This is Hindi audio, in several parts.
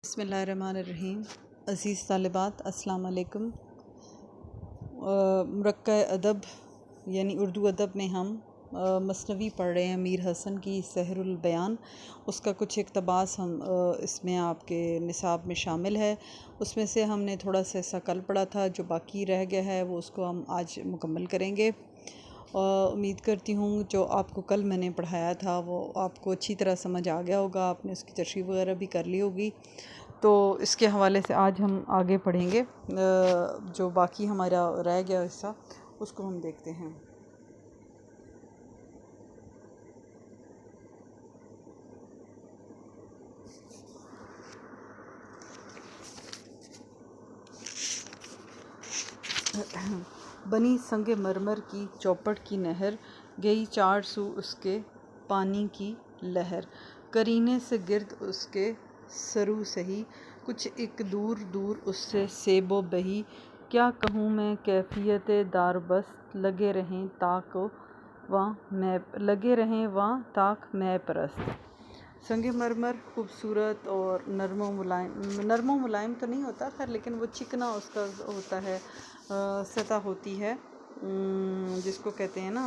बिस्मिल्लाहिर्रहमानिर्रहीम। अज़ीज़ तालिबात, अस्सलाम वालेकुम। मुरक्का अदब यानी उर्दू अदब में हम मसनवी पढ़ रहे हैं मीर हसन की सहरुल बयान। उसका कुछ इक़्तिबास हम इसमें आपके निसाब में शामिल है। उसमें से हमने थोड़ा सा हिस्सा कल पढ़ा था, जो बाकी रह गया है वो उसको हम आज मुकम्मल करेंगे। उम्मीद करती हूँ जो आपको कल मैंने पढ़ाया था वो आपको अच्छी तरह समझ आ गया होगा, आपने उसकी तशरीह वगैरह भी कर ली होगी। तो इसके हवाले से आज हम आगे पढ़ेंगे। जो बाकी हमारा रह गया हिस्सा उसको हम देखते हैं। बनी संगे मरमर की चौपट की नहर, गई चार सू उसके पानी की लहर। करीने से गिर्द उसके सरू सही, कुछ एक दूर दूर उससे सेबो बही। क्या कहूँ मैं कैफियत दारबस्त, लगे रहें ताक ताक मैं परस्त। संगे मरमर खूबसूरत और नरमो मुलायम तो नहीं होता खैर, लेकिन वो चिकना उसका होता है, सतह होती है, जिसको कहते हैं ना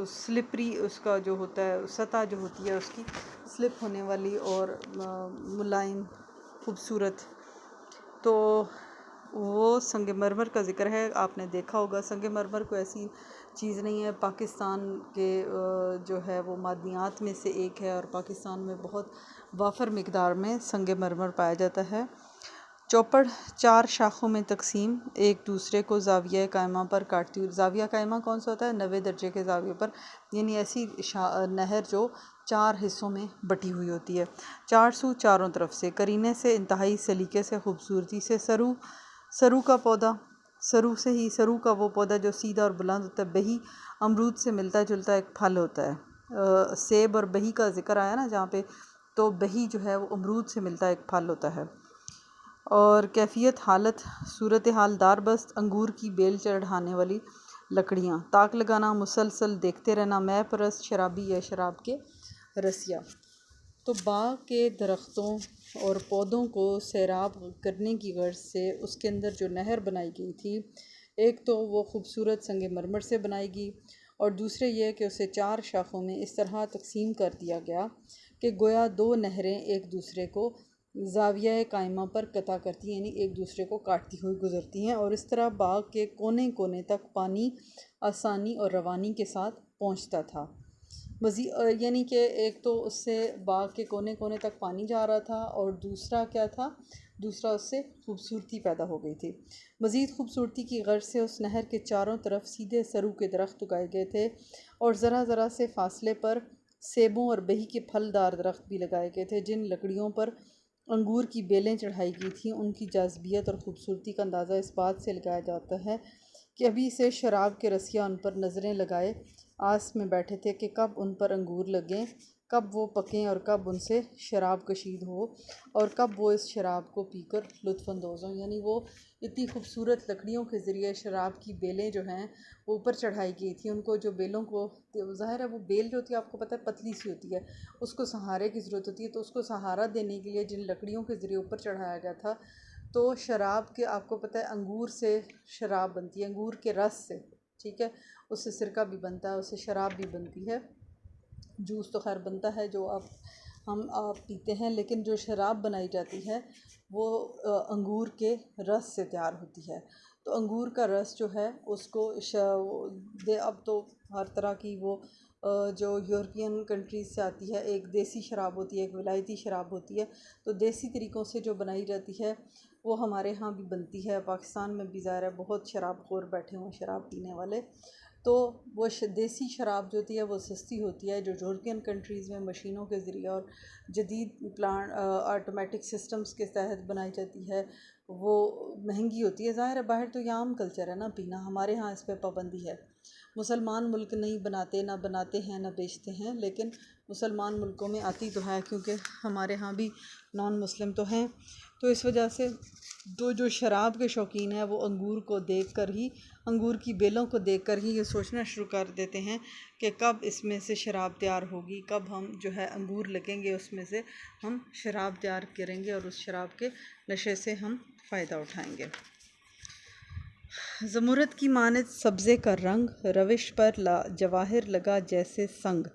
स्लिपरी, उसका जो होता है सतह जो होती है उसकी स्लिप होने वाली और मुलायम खूबसूरत। तो वो संगमरमर का ज़िक्र है। आपने देखा होगा संगमरमर को ऐसी चीज़ नहीं है, पाकिस्तान के जो है वो मादनियात में से एक है और पाकिस्तान में बहुत वाफर मिकदार में संगमरमर पाया जाता है। चौपड़ चार शाखों में तकसीम, एक दूसरे को ज़ाविया कायमा पर काटती हुई। ज़ाविया कायमा कौन सा होता है? 90 दर्जे के ज़ाविये पर, यानी ऐसी नहर जो चार हिस्सों में बटी हुई होती है। चार सू चारों तरफ से, करीने से इंतहाई सलीके से खूबसूरती से, सरू का पौधा, सरू का वो पौधा जो सीधा और बुलंद होता है। बही अमरूद से मिलता जुलता एक फल होता है। सेब और बही का जिक्र आया ना जहाँ पे, तो बही जो है वो अमरूद से मिलता एक फल होता है। और कैफियत हालत सूरत हाल दारबस्त, अंगूर की बेल चढ़ाने वाली लकड़ियाँ। ताक लगाना मुसलसल देखते रहना, मैं परस्त शराबी या शराब के रसिया। तो बाग के दरख्तों और पौधों को सैराब करने की गर्ज से उसके अंदर जो नहर बनाई गई थी, एक तो वो खूबसूरत संगमरमर से बनाएगी और दूसरे ये कि उसे चार शाखों में इस तरह तकसीम कर दिया गया कि गोया दो नहरें एक दूसरे को ज़ाविया कायमा पर कता करती, यानी एक दूसरे को काटती हुई गुजरती हैं, और इस तरह बाग के कोने कोने तक पानी आसानी और रवानी के साथ पहुंचता था। यानी कि एक तो उससे बाग के कोने कोने तक पानी जा रहा था और दूसरा क्या था, दूसरा उससे खूबसूरती पैदा हो गई थी। मज़ीद खूबसूरती की गर्ज से उस नहर के चारों तरफ सीधे सरू के दरख्त उगाए गए थे और ज़रा ज़रा से फासले पर सेबों और बही के फलदार दरख्त भी लगाए गए थे। जिन लकड़ियों पर अंगूर की बेलें चढ़ाई गई थी उनकी जाज़बियत और ख़ूबसूरती का अंदाज़ा इस बात से लगाया जाता है कि अभी से शराब के रसिया उन पर नज़रें लगाए आस में बैठे थे कि कब उन पर अंगूर लगें, कब वो पकें और कब उनसे शराब कशीद हो और कब वो इस शराब को पीकर लुत्फ़अंदोज़ हों। यानी वो इतनी खूबसूरत लकड़ियों के ज़रिए शराब की बेलें जो हैं वो ऊपर चढ़ाई गई थी। उनको जो बेलों को, ज़ाहिर है वो बेल जो होती है आपको पता है पतली सी होती है, उसको सहारे की ज़रूरत होती है, तो उसको सहारा देने के लिए जिन लकड़ियों के ज़रिए ऊपर चढ़ाया गया था, तो शराब के आपको पता है अंगूर से शराब बनती है, अंगूर के रस से, ठीक है, उससे सिरका भी बनता है, उससे शराब भी बनती है। जूस तो खैर बनता है जो आप पीते हैं, लेकिन जो शराब बनाई जाती है वो अंगूर के रस से तैयार होती है। तो अंगूर का रस जो है उसको अब तो हर तरह की वो जो यूरोपियन कंट्रीज़ से आती है, एक देसी शराब होती है, एक विलायती शराब होती है। तो देसी तरीक़ों से जो बनाई जाती है वो हमारे यहाँ भी बनती है। पाकिस्तान में भी ज़ाहिर है बहुत शराबखोर बैठे हुए शराब पीने वाले, तो वो देसी शराब जो होती है वो सस्ती होती है। जो यूरोपियन कंट्रीज़ में मशीनों के ज़रिए और जदीद प्लांट ऑटोमेटिक सिस्टम्स के तहत बनाई जाती है वो महंगी होती है। ज़ाहिर है बाहर तो ये आम कल्चर है ना पीना, हमारे यहाँ इस पर पाबंदी है। मुसलमान मुल्क नहीं बनाते, ना बनाते हैं ना बेचते हैं, लेकिन मुसलमान मुल्कों में आती तो है क्योंकि हमारे यहाँ भी नॉन मुस्लिम तो हैं। तो इस वजह से जो शराब के शौकीन है वो अंगूर को देखकर ही, अंगूर की बेलों को देखकर ही ये सोचना शुरू कर देते हैं कि कब इसमें से शराब तैयार होगी, कब हम जो है अंगूर लगेंगे उसमें से हम शराब तैयार करेंगे और उस शराब के नशे से हम फ़ायदा उठाएंगे। ज़मुरद की मानद सब्ज़े का रंग, रविश पर जवाहिर लगा जैसे संग।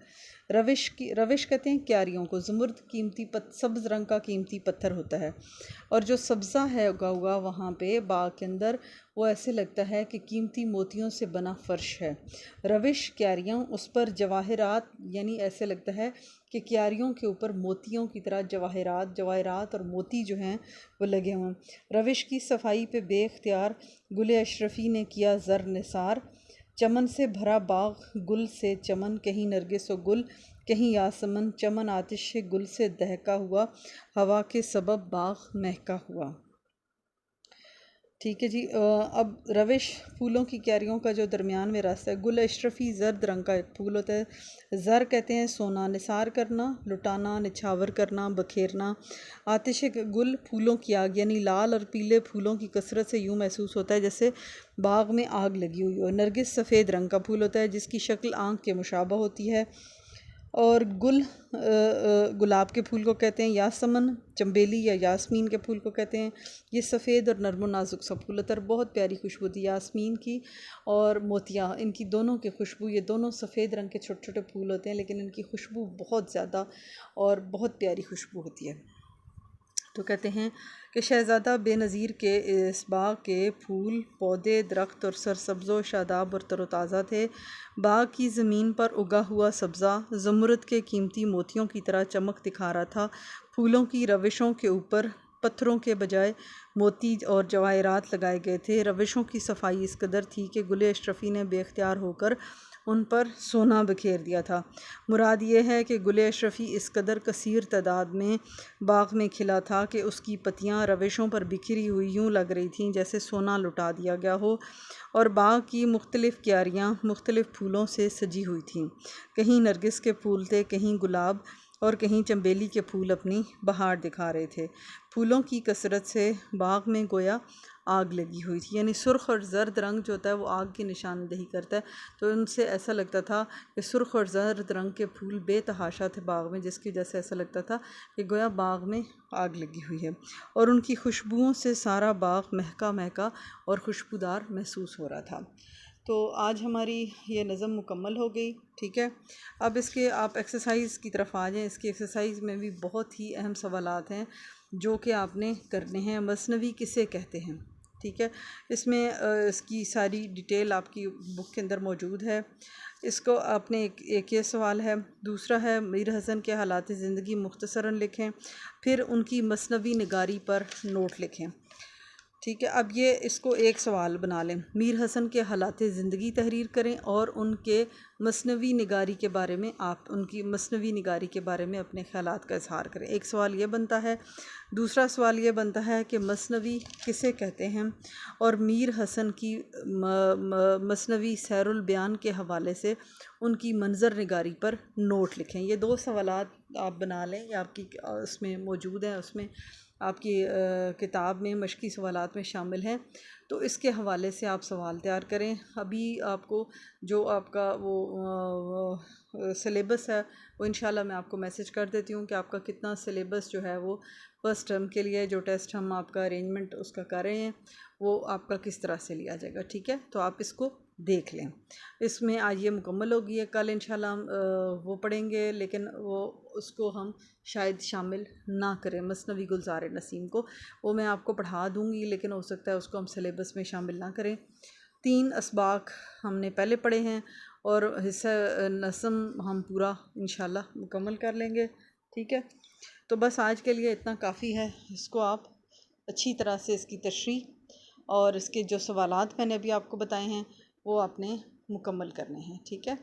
रविश कहते हैं क्यारियों को। ज़मुरद कीमती सब्ज़ रंग का कीमती पत्थर होता है और जो सब्ज़ा है उगा हुआ वहाँ पे बाग के अंदर, वो ऐसे लगता है कि कीमती मोतियों से बना फ़र्श है। रविश क्यारियाँ, उस पर जवाहरात, यानी ऐसे लगता है कि क्यारियों के ऊपर मोतियों की तरह जवाहरात और मोती जो हैं वो लगे हों। रविश की सफाई पे बेख्तियार गुल अशरफी ने किया ज़र निसार। चमन से भरा बाग गुल से चमन, कहीं नरगिस व गुल कहीं यासमन, चमन आतिश गुल से दहका हुआ, हवा के सबब बाग महका हुआ। ठीक है जी। अब रविश फूलों की क्यारियों का जो दरमियान में रास्ता है। गुल अशरफी जर्द रंग का एक फूल होता है। ज़र कहते हैं सोना, निसार करना, लुटाना, निछावर करना, बखेरना। आतिश गुल फूलों की आग, यानी लाल और पीले फूलों की कसरत से यूँ महसूस होता है जैसे बाग में आग लगी हुई हो। नरगिस सफ़ेद रंग का फूल होता है जिसकी शक्ल आँख के मुशाबा होती है। और गुलाब के फूल को कहते हैं यासमन, चंबेली या यास्मीन के फूल को कहते हैं। ये सफ़ेद और नरम नाजुक सा फूल होता है, बहुत प्यारी खुशबू होती है यास्मीन की और मोतिया, इनकी दोनों की खुशबू। ये दोनों सफ़ेद रंग के छोटे छोटे फूल होते हैं लेकिन इनकी खुशबू बहुत ज़्यादा और बहुत प्यारी खुशबू होती है। तो कहते हैं कि शहज़ादा बेनज़ीर के इस बाग के फूल, पौधे, दरख्त और सरसब्ज़ो शादाब और तरोताज़ा थे। बाग की ज़मीन पर उगा हुआ सब्ज़ा ज़मुरद के कीमती मोतियों की तरह चमक दिखा रहा था। फूलों की रविशों के ऊपर पत्थरों के बजाय मोती और जवाहरात लगाए गए थे। रविशों की सफाई इस कदर थी कि गुल अशरफी ने बेख्तियार होकर उन पर सोना बखेर दिया था। मुराद ये है कि गुल अशरफी इस कदर कसीर तादाद में बाग में खिला था कि उसकी पत्तियां रविशों पर बिखरी हुई यूँ लग रही थीं जैसे सोना लुटा दिया गया हो, और बाग की मुख्तलिफ़ क्यारियाँ मुख्तलिफ़ फूलों से सजी हुई थीं। कहीं नरगिस के फूल थे, कहीं गुलाब और कहीं चंबेली के फूल अपनी बहार दिखा रहे थे। फूलों की कसरत से बाग में गोया आग लगी हुई थी, यानी सुर्ख और ज़र्द रंग जो होता है वो आग की निशानदेही करता है। तो उनसे ऐसा लगता था कि सुर्ख और ज़र्द रंग के फूल बेतहाशा थे बाग में, जिसकी वजह से ऐसा लगता था कि गोया बाग में आग लगी हुई है और उनकी खुशबुओं से सारा बाग महका महका और खुशबूदार महसूस हो रहा था। तो आज हमारी ये नज़म मुकम्मल हो गई। ठीक है, अब इसके आप एक्सरसाइज की तरफ आ जाएं। इसकी एक्सरसाइज में भी बहुत ही अहम सवालात हैं जो कि आपने करने हैं। मसनवी किसे कहते हैं? ठीक है, इसमें इसकी सारी डिटेल आपकी बुक के अंदर मौजूद है। इसको आपने एक ये सवाल है। दूसरा है मीर हसन के हालात ज़िंदगी मुख्तसरन लिखें, फिर उनकी मसनवी निगारी पर नोट लिखें। ठीक है, अब ये इसको एक सवाल बना लें। मीर हसन के हालात ज़िंदगी तहरीर करें और उनके मसनवी निगारी के बारे में उनकी मसनवी निगारी के बारे में अपने ख़यालात का इजहार करें। एक सवाल ये बनता है। दूसरा सवाल ये बनता है कि मसनवी किसे कहते हैं, और मीर हसन की मसनवी सैरुल बयान के हवाले से उनकी मंजर निगारी पर नोट लिखें। ये दो सवालात आप बना लें, ये आपकी उसमें मौजूद हैं, उसमें आपकी किताब में मशक़ी सवालात में शामिल हैं। तो इसके हवाले से आप सवाल तैयार करें। अभी आपको जो आपका वो सिलेबस है वो इंशाल्लाह मैं आपको मैसेज कर देती हूँ कि आपका कितना सिलेबस जो है वो फर्स्ट टर्म के लिए जो टेस्ट हम आपका अरेंजमेंट उसका कर रहे हैं वो आपका किस तरह से लिया जाएगा। ठीक है, तो आप इसको देख लें। इसमें आज ये मुकम्मल होगी है, कल इंशाल्लाह हम वो पढ़ेंगे, लेकिन वो उसको हम शायद शामिल ना करें, मसनवी गुलज़ार नसीम को। वो मैं आपको पढ़ा दूँगी लेकिन हो सकता है उसको हम सिलेबस में शामिल ना करें। 3 असबाक हमने पहले पढ़े हैं और हिस्सा नस्म हम पूरा इंशाल्लाह मुकम्मल कर लेंगे। ठीक है, तो बस आज के लिए इतना काफ़ी है। इसको आप अच्छी तरह से इसकी तशरीह और इसके जो सवालात मैंने अभी आपको बताए हैं वो आपने मुकम्मल करने हैं। ठीक है।